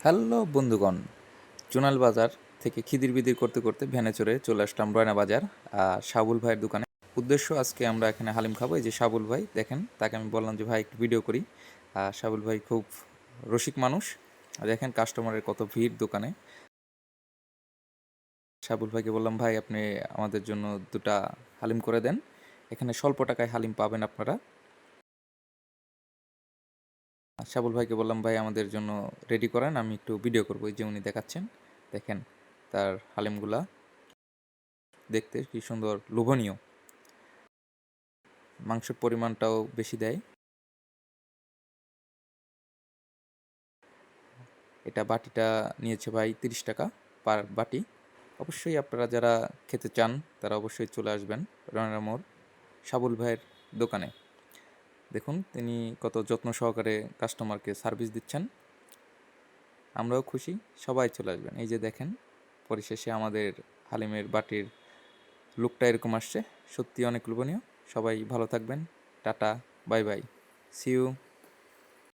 Hello বন্ধুগণ, চুনাল বাজার থেকে খিদির বিদির করতে করতে ভ্যানে চড়ে চলে আসলাম রয়না বাজার সাবুল ভাইয়ের দোকানে। উদ্দেশ্য আজকে আমরা এখানে হালিম খাবো। এই যে সাবুল ভাই দেখেন, তাকে আমি বললাম যে ভাই একটু ভিডিও করি। সাবুল ভাই খুব রসিক মানুষ। দেখেন কাস্টমারের কত ভিড় দোকানে। সাবুল ভাইকে বললাম ভাই আপনি আমাদের জন্য দুটা হালিম করে দেন। এখানে স্বল্প টাকায় হালিম পাবেন আপনারা। সাবুল ভাইকে বললাম ভাই আমাদের জন্য রেডি করেন, আমি একটু ভিডিও করবো। এই যে উনি দেখাচ্ছেন, দেখেন তার হালিমগুলা দেখতে কি সুন্দর, লোভনীয়। মাংসের পরিমাণটাও বেশি দেয়। এটা বাটিটা নিয়েছে ভাই 30 টাকা পার বাটি। অবশ্যই আপনারা যারা খেতে চান তারা অবশ্যই চলে আসবেন রয়না মোড় সাবুল ভাইয়ের দোকানে। দেখুন তিনি কত যত্ন সহকারে কাস্টমারকে সার্ভিস দিচ্ছেন। আমরাও খুশি, সবাই চলে আসবেন। এই যে দেখেন পরিশেষে আমাদের হালিমের বাটির লুকটা এরকম আসছে, সত্যি অনেক লোভনীয়। সবাই ভালো থাকবেন, tata, bye bye, see you.